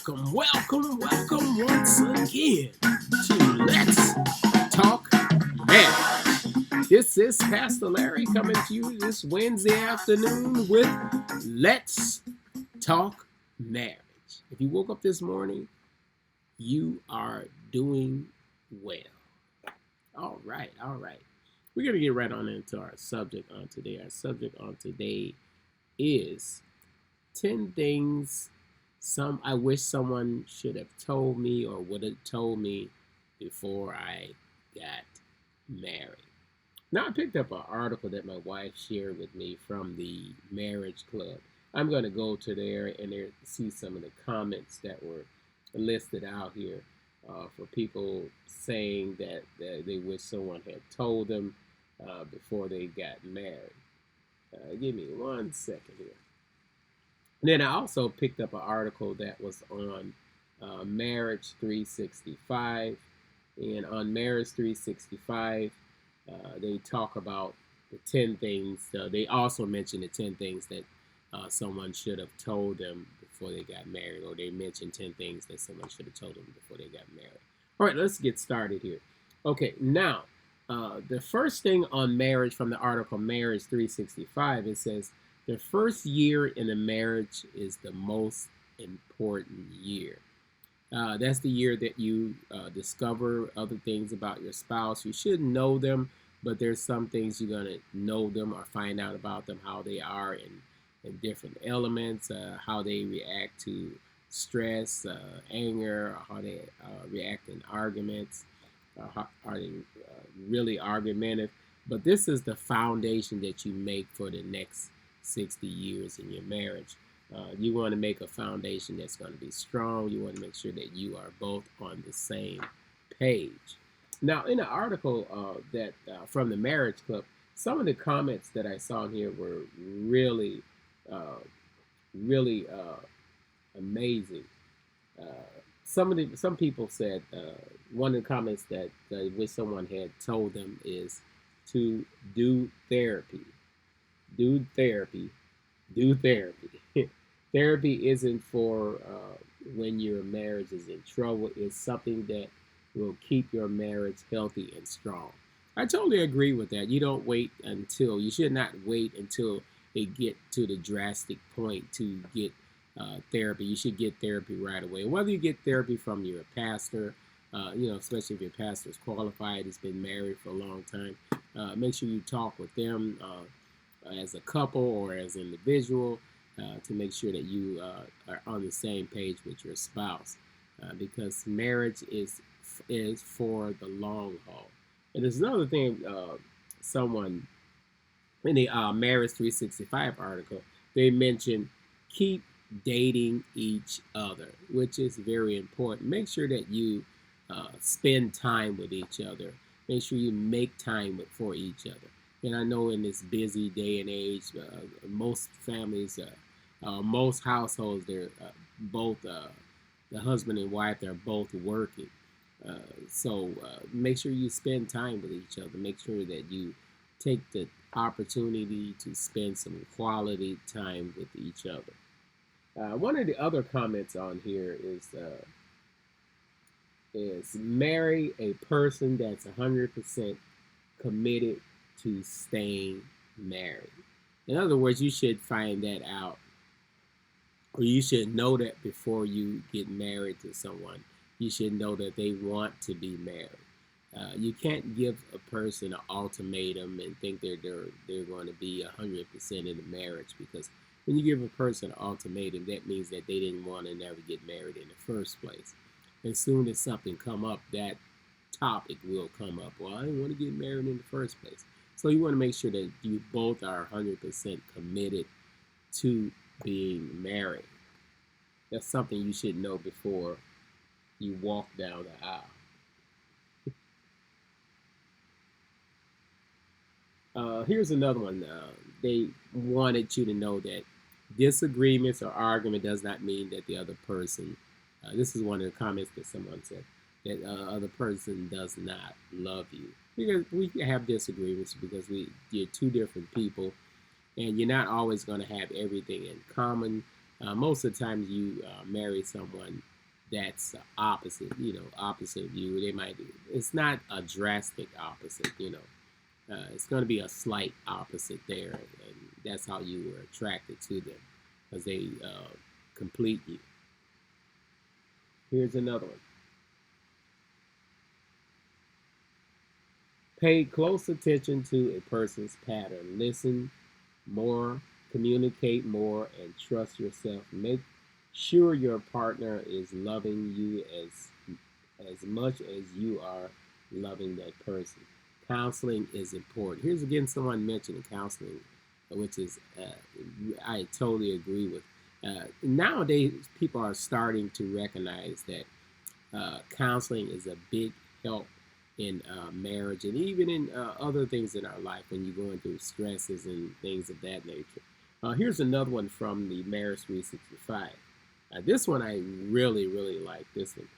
welcome once again to Let's Talk Marriage. This is Pastor Larry coming to you this Wednesday afternoon with Let's Talk Marriage. If you woke up this morning, you are doing well. All right. We're going to get right on into our subject on today. Our subject on today is 10 things I wish someone should have told me or would have told me before I got married. Now, I picked up an article that my wife shared with me from the Marriage Club. I'm going to go to there and see some of the comments that were listed out here for people saying that they wish someone had told them before they got married. Give me 1 second here. And then I also picked up an article that was on Marriage 365. And on Marriage 365, they talk about the 10 things. They also mention the 10 things that someone should have told them before they got married, or they mentioned 10 things that someone should have told them before they got married. All right, let's get started here. Okay, now, the first thing on marriage from the article Marriage 365, it says, the first year in a marriage is the most important year. That's the year that you discover other things about your spouse. You should know them, but there's some things you're going to know them or find out about them, how they are in different elements, how they react to stress, anger, how they react in arguments, how are they really argumentative. But this is the foundation that you make for the next 60 years in your marriage. You want to make a foundation that's going to be strong. You want to make sure that you are both on the same page. Now, in the article that from the Marriage Club, some of the comments that I saw in here were really amazing. Some people said one of the comments that I wish someone had told them is to do therapy. Do therapy. Therapy isn't for when your marriage is in trouble. It's something that will keep your marriage healthy and strong. I totally agree with that. You should not wait until they get to the drastic point to get therapy. You should get therapy right away. Whether you get therapy from your pastor, especially if your pastor is qualified, has been married for a long time, make sure you talk with them as a couple or as an individual to make sure that you are on the same page with your spouse, because marriage is for the long haul. And there's another thing, someone in the Marriage 365 article, they mentioned keep dating each other, which is very important. Make sure that you spend time with each other. Make sure you make time for each other. And I know in this busy day and age, most families, most households, they're both the husband and wife, they're both working. So make sure you spend time with each other. Make sure that you take the opportunity to spend some quality time with each other. One of the other comments on here is marry a person that's 100% committed to staying married. In other words, you should find that out, or you should know that before you get married to someone. You should know that they want to be married. You can't give a person an ultimatum and think they're going to be 100% in the marriage, because when you give a person an ultimatum, that means that they didn't want to never get married in the first place. As soon as something come up, that topic will come up. Well, I didn't want to get married in the first place. So you want to make sure that you both are 100% committed to being married. That's something you should know before you walk down the aisle. Here's another one. They wanted you to know that disagreements or argument does not mean that the other person, this is one of the comments that someone said, that other person does not love you. Because we have disagreements because you're two different people, and you're not always going to have everything in common. Most of the times you marry someone that's opposite, opposite of you. They might. It's not a drastic opposite. It's going to be a slight opposite there, and that's how you were attracted to them, because they complete you. Here's another one. Pay close attention to a person's pattern. Listen more, communicate more, and trust yourself. Make sure your partner is loving you as much as you are loving that person. Counseling is important. Here's again someone mentioning counseling, which is I totally agree with. Nowadays, people are starting to recognize that counseling is a big help in marriage and even in other things in our life when you're going through stresses and things of that nature. Here's another one from the Marriage 365. This one I really, really like this one.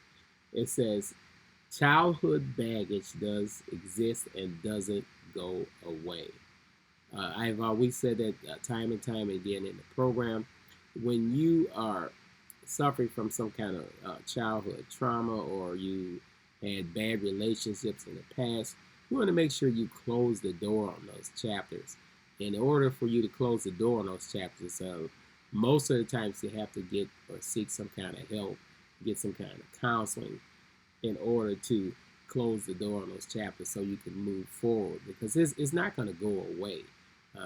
It says, childhood baggage does exist and doesn't go away. I've always said that time and time again in the program. When you are suffering from some kind of childhood trauma, or you had bad relationships in the past, you want to make sure you close the door on those chapters. In order for you to close the door on those chapters, most of the times you have to get or seek some kind of help, get some kind of counseling in order to close the door on those chapters so you can move forward, because it's not going to go away.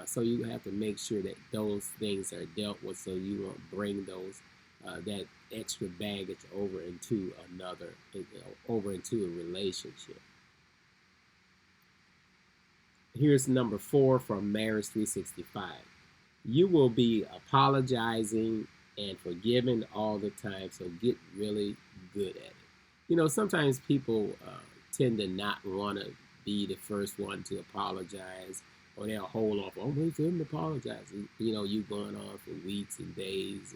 So you have to make sure that those things are dealt with, so you won't bring those that extra baggage over into over into a relationship. Here's number 4 from Marriage 365. You will be apologizing and forgiving all the time, so get really good at it. Sometimes people tend to not want to be the first one to apologize, or they'll hold off. Oh, wait for him to apologize. You going on for weeks and days,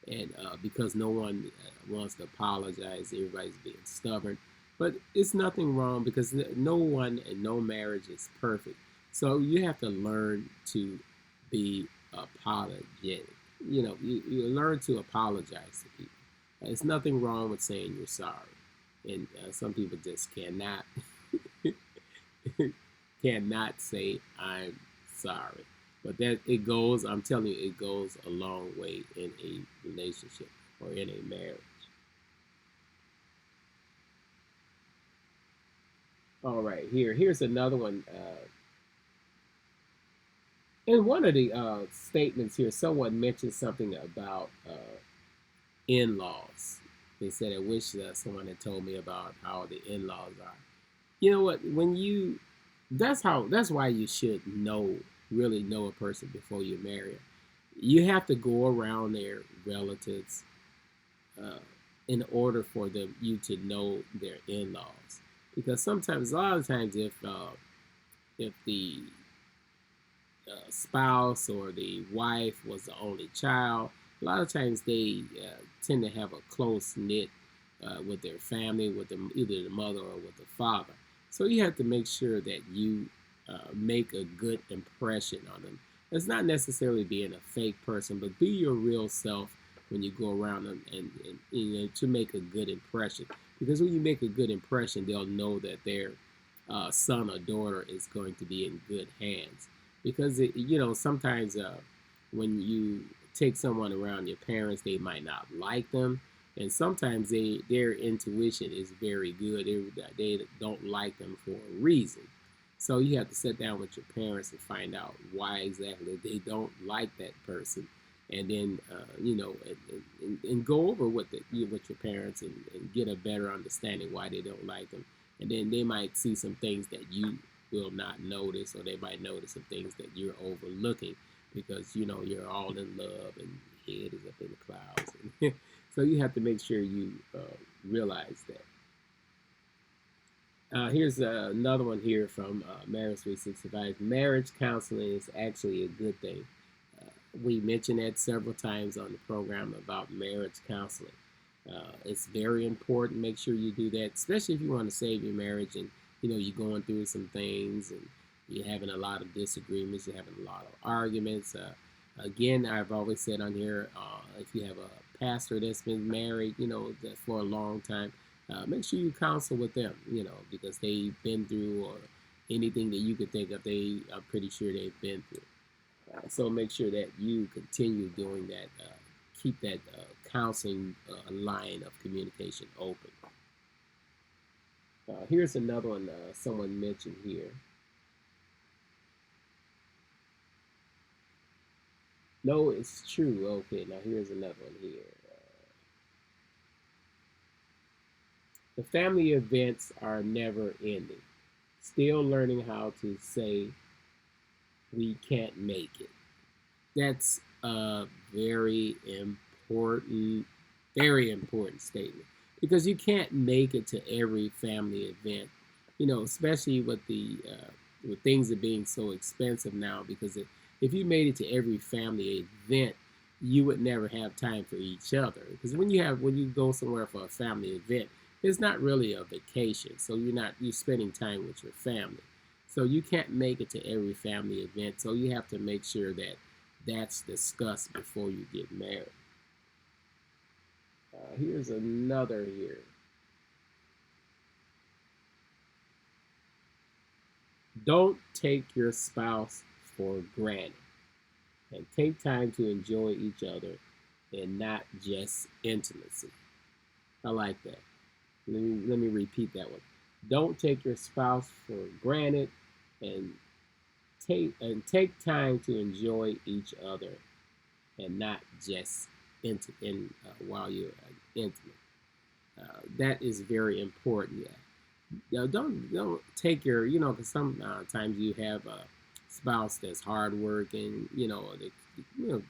and because no one wants to apologize, everybody's being stubborn. But it's nothing wrong, because no one and no marriage is perfect. So you have to learn to be apologetic. You learn to apologize to people. There's nothing wrong with saying you're sorry, and some people just cannot cannot say I'm sorry. But that it goes. I'm telling you, it goes a long way in a relationship or in a marriage. All right, here's another one. In one of the statements here, someone mentioned something about in-laws. They said, "I wish someone had told me about how the in-laws are." You know what? That's why you should really know a person before you marry them. You have to go around their relatives uh, in order for you to know their in-laws, because sometimes, a lot of times, if the spouse or the wife was the only child, a lot of times they tend to have a close knit with their family, with either the mother or with the father. So you have to make sure that you make a good impression on them. It's not necessarily being a fake person, but be your real self when you go around them, and to make a good impression. Because when you make a good impression, they'll know that their son or daughter is going to be in good hands. Because sometimes when you take someone around your parents, they might not like them, and sometimes their intuition is very good. They don't like them for a reason. So you have to sit down with your parents and find out why exactly they don't like that person, and then and go over with with your parents, and get a better understanding why they don't like them. And then they might see some things that you will not notice, or they might notice some things that you're overlooking, because you're all in love and your head is up in the clouds. So you have to make sure you realize that. Here's another one here from Marriage 365. Marriage counseling is actually a good thing. We mentioned that several times on the program about marriage counseling. It's very important. Make sure you do that, especially if you want to save your marriage, and you're going through some things, and you're having a lot of disagreements, you're having a lot of arguments. Again, I've always said on here, if you have a pastor that's been married, that for a long time, make sure you counsel with them, because they've been through or anything that you could think of, I'm pretty sure they've been through. So make sure that you continue doing that. Keep that counseling line of communication open. Here's another one someone mentioned here. No, it's true. Okay, now here's another one here. The family events are never ending. Still learning how to say we can't make it. That's a very important statement because you can't make it to every family event. Especially with things are being so expensive now. Because if you made it to every family event, you would never have time for each other. Because when you go somewhere for a family event, it's not really a vacation. So you're spending time with your family. So you can't make it to every family event. So you have to make sure that that's discussed before you get married. Here's another here. Don't take your spouse for granted, and take time to enjoy each other and not just intimacy. I like that. Let me repeat that one. Don't take your spouse for granted, and take time to enjoy each other and not just while you're intimate. That is very important. Yeah. Don't take your because sometimes you have a spouse that's hardworking. They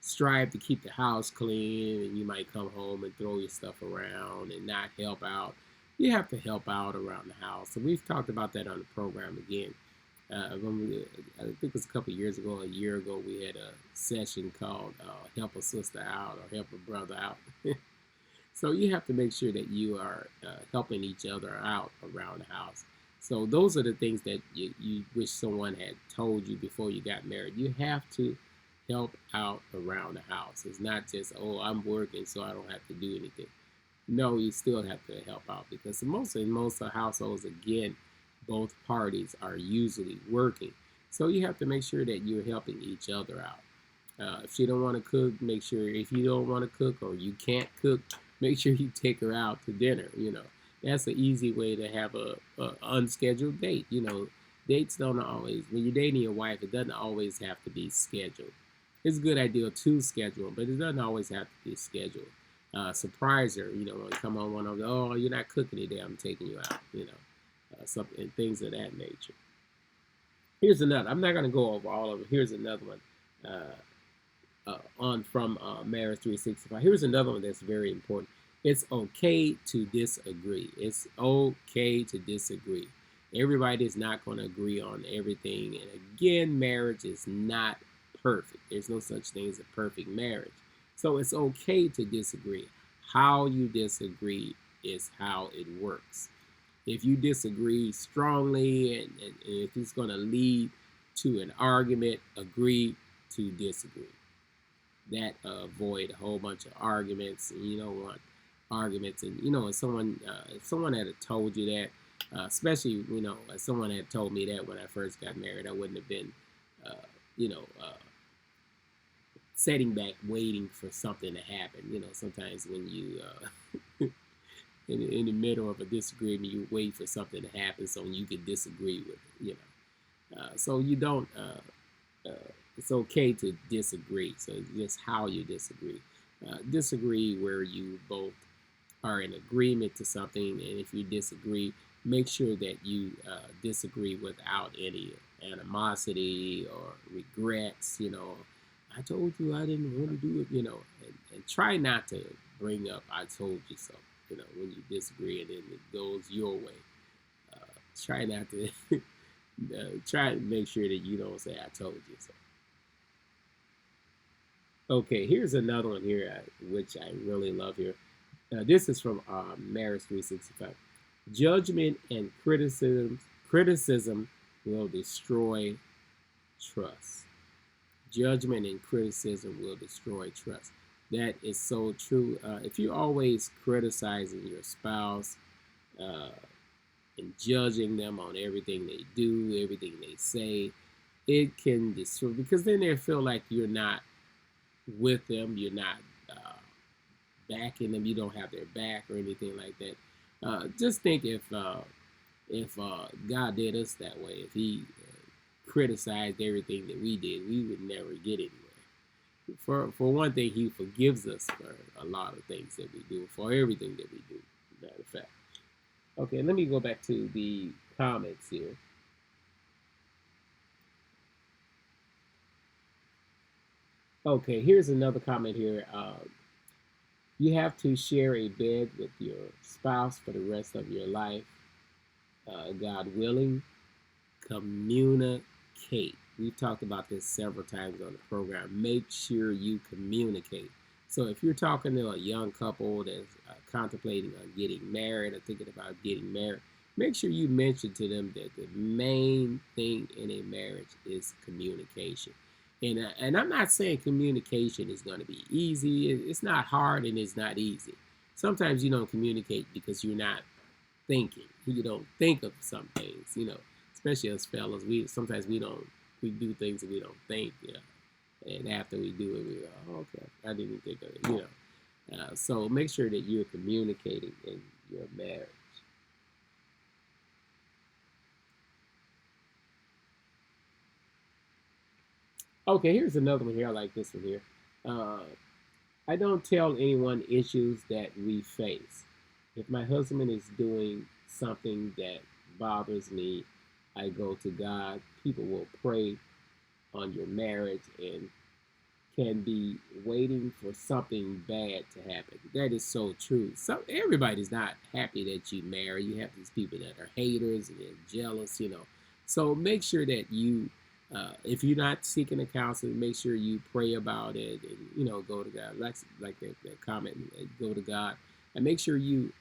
strive to keep the house clean, and you might come home and throw your stuff around and not help out. You have to help out around the house. So we've talked about that on the program again. I think it was a couple of years ago, a year ago, we had a session called Help a Sister Out or Help a Brother Out. So you have to make sure that you are helping each other out around the house. So those are the things that you wish someone had told you before you got married. You have to help out around the house. It's not just, oh, I'm working so I don't have to do anything. No, you still have to help out because in most households, again, both parties are usually working. So you have to make sure that you're helping each other out. If she don't want to cook, make sure if you don't want to cook or you can't cook, make sure you take her out to dinner. That's an easy way to have a unscheduled date. Dates don't always, when you're dating your wife, it doesn't always have to be scheduled. It's a good idea to schedule, but it doesn't always have to be scheduled. Surprise her, when come on one of the, oh, you're not cooking today, I'm taking you out, something, things of that nature. Here's another. I'm not going to go over all of it. Here's another one. On from Marriage 365. Here's another one that's very important. It's okay to disagree. It's okay to disagree. Everybody is not going to agree on everything. And again, marriage is not perfect. There's no such thing as a perfect marriage. So it's okay to disagree. How you disagree is how it works. If you disagree strongly and if it's going to lead to an argument, agree to disagree. That avoid a whole bunch of arguments, and you don't want arguments. And if someone had told you that, especially if someone had told me that when I first got married, I wouldn't have been, sitting back waiting for something to happen. Sometimes when you in the middle of a disagreement, you wait for something to happen so you can disagree with it. So you don't. It's okay to disagree. So just how you disagree. Disagree where you both are in agreement to something, and if you disagree, make sure that you disagree without any animosity or regrets. I told you I didn't want to do it. And try not to bring up "I told you so." When you disagree and then it goes your way. Try not to. Try to make sure that you don't say "I told you so." Okay, here's another one here, which I really love here. This is from Marriage 365. Judgment and criticism will destroy trust. Judgment and criticism will destroy trust. That is so true. If you're always criticizing your spouse uh, and judging them on everything they do, everything they say, it can destroy, because then they feel like you're not with them, you're not backing them, you don't have their back or anything like that. Just think if God did us that way, if He criticized everything that we did, we would never get anywhere. For one thing, He forgives us for a lot of things that we do, for everything that we do. Matter of fact. Okay, let me go back to the comments here. Okay, here's another comment here. You have to share a bed with your spouse for the rest of your life. God willing, communicate. We've talked about this several times on the program. Make sure you communicate. So if you're talking to a young couple that's contemplating on getting married or thinking about getting married, make sure you mention to them that the main thing in a marriage is communication. And I'm not saying communication is going to be easy. It's not hard and it's not easy. Sometimes you don't communicate because you're not thinking. You don't think of some things, especially as fellas. We do things that we don't think, and after we do it, we go, oh, okay, I didn't think of it. So make sure that you're communicating in your marriage. Okay, here's another one here. I like this one here. Uh, I don't tell anyone issues that we face. If my husband is doing something that bothers me, I go to God. People will pray on your marriage and can be waiting for something bad to happen. That is so true. Everybody's not happy that you marry. You have these people that are haters and they're jealous. So make sure that you, if you're not seeking a counselor, make sure you pray about it and go to God. Like that comment, go to God, and make sure you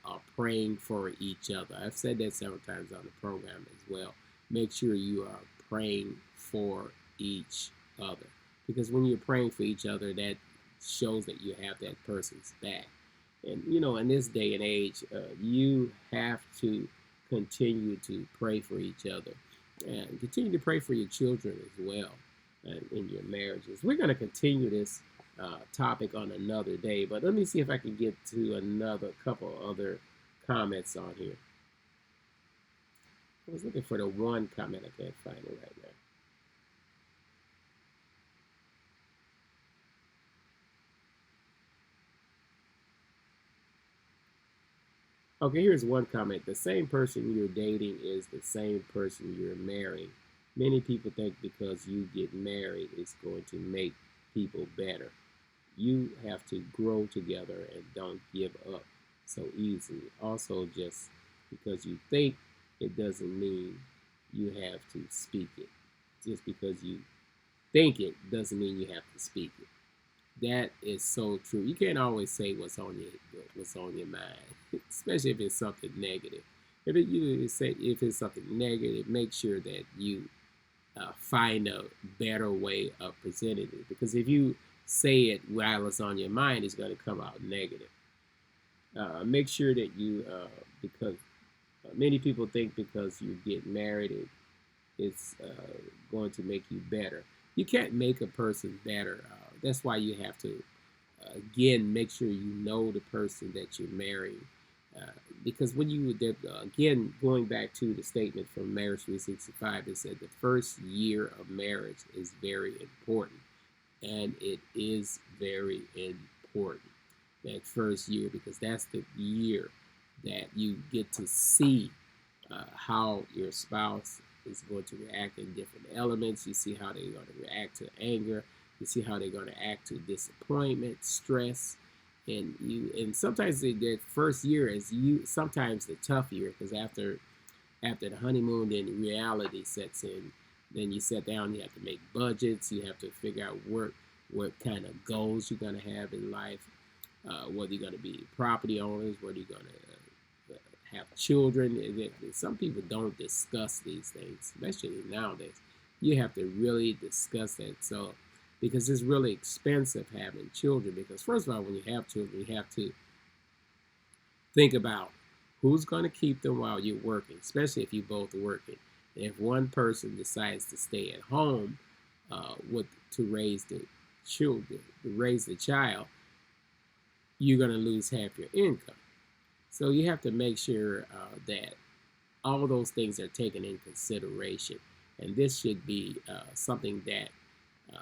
are praying for each other. I've said that several times on the program as well. Make sure you are praying for each other, because when you're praying for each other, that shows that you have that person's back. And in this day and age, you have to continue to pray for each other and continue to pray for your children as well in your marriages. We're going to continue this topic on another day, but let me see if I can get to another couple other comments on here. I was looking for the one comment. I can't find it right now. Okay, here's one comment. The same person you're dating is the same person you're marrying. Many people think because you get married, it's going to make people better. You have to grow together and don't give up so easily. Also, just because you think, it doesn't mean you have to speak it. Just because you think it doesn't mean you have to speak it. That is so true. You can't always say what's on your mind, especially if it's something negative. If it's something negative, make sure that you find a better way of presenting it. Because if you say it while it's on your mind, it's going to come out negative. Make sure that because many people think because you get married, it's going to make you better. You can't make a person better. That's why you have to, again, make sure you know the person that you're marrying. Because when again, going back to the statement from Marriage 365, it said the first year of marriage is very important. And it is very important, that first year, because that's the year that you get to see how your spouse is going to react in different elements. You see how they're going to react to anger. You see how they're going to act to disappointment, stress, and sometimes the first year is sometimes the tough year, because after the honeymoon, then reality sets in. Then you sit down, you have to make budgets, you have to figure out what kind of goals you're going to have in life, whether you're going to be property owners, whether you're going to have children. Some people don't discuss these things, especially nowadays. you have to really discuss that. So, because it's really expensive having children. Because first of all, when you have children, you have to think about who's going to keep them while you're working, especially if you both are working. And if one person decides to stay at home to raise the children, to raise the child, you're going to lose half your income. So you have to make sure that all those things are taken in consideration. And this should be something that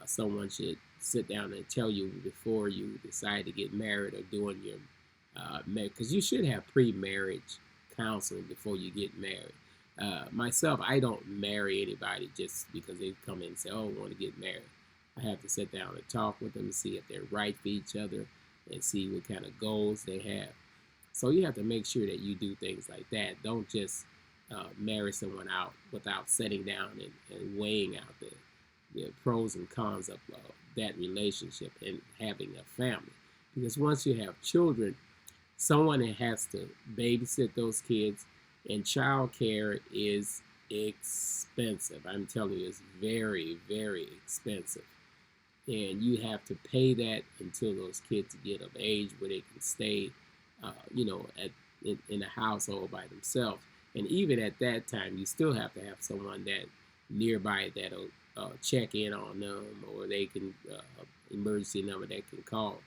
someone should sit down and tell you before you decide to get married or doing your because you should have pre-marriage counseling before you get married. Myself, I don't marry anybody just because they come in and say, oh, I want to get married. I have to sit down and talk with them and see if they're right for each other and see what kind of goals they have. So you have to make sure that you do things like that. Don't just marry someone out without sitting down and weighing out the pros and cons of that relationship and having a family. Because once you have children, someone has to babysit those kids, and child care is expensive. I'm telling you, it's very, very expensive. And you have to pay that until those kids get of age where they can stay, in a household by themselves. And even at that time, you still have to have someone that nearby that'll check in on them, or they can emergency number they can call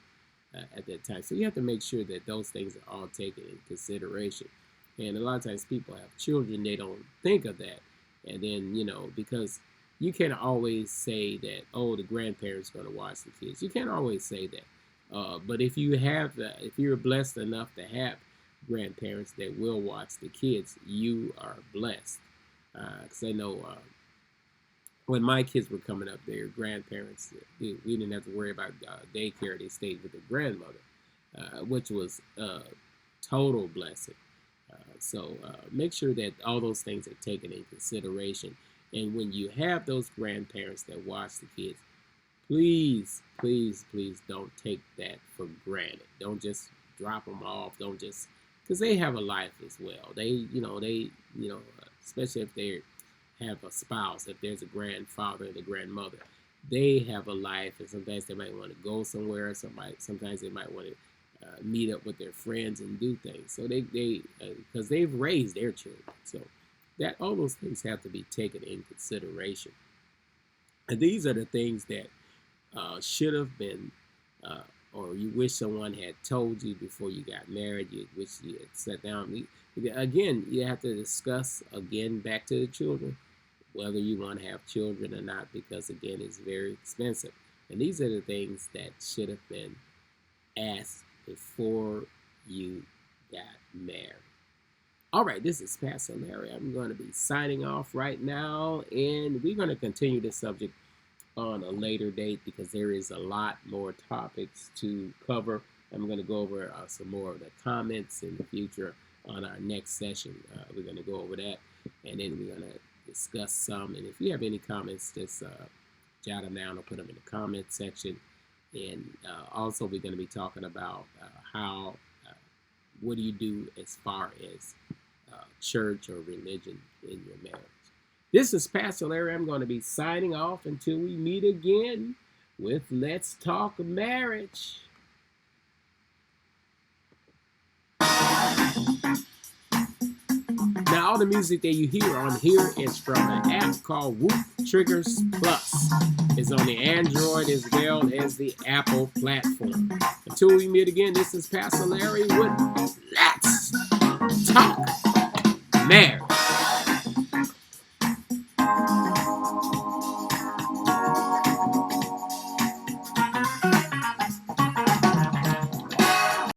at that time. So you have to make sure that those things are all taken in consideration. And a lot of times people have children, they don't think of that. And then, because you can't always say that, oh, the grandparents are going to watch the kids. You can't always say that. But if you're blessed enough to have grandparents that will watch the kids, you are blessed. Because I know when my kids were coming up, their grandparents, we didn't have to worry about daycare. They stayed with their grandmother, which was a total blessing. So make sure that all those things are taken in consideration. And when you have those grandparents that watch the kids, please, please, please don't take that for granted. Don't just drop them off. Don't just, because they have a life as well. They, especially if they have a spouse, if there's a grandfather and a grandmother, they have a life, and sometimes they might want to go somewhere. Sometimes they might want to meet up with their friends and do things. So they because they've raised their children. So that all those things have to be taken in consideration. And these are the things that should have been, or you wish someone had told you before you got married. You wish you had sat down. Again, you have to discuss again back to the children whether you want to have children or not, because again, it's very expensive. And these are the things that should have been asked before you got married. All right, this is Pastor Larry. I'm going to be signing off right now, and we're going to continue this subject on a later date because there is a lot more topics to cover. I'm going to go over some more of the comments in the future on our next session. We're going to go over that, and then we're going to discuss some. And if you have any comments, just jot them down or put them in the comment section. And also we're going to be talking about what do you do as far as church or religion in your marriage. This is Pastor Larry. I'm going to be signing off until we meet again with Let's Talk Marriage. Now, all the music that you hear on here is from an app called Whoop Triggers Plus. It's on the Android as well as the Apple platform. Until we meet again, this is Pastor Larry with Let's Talk Marriage.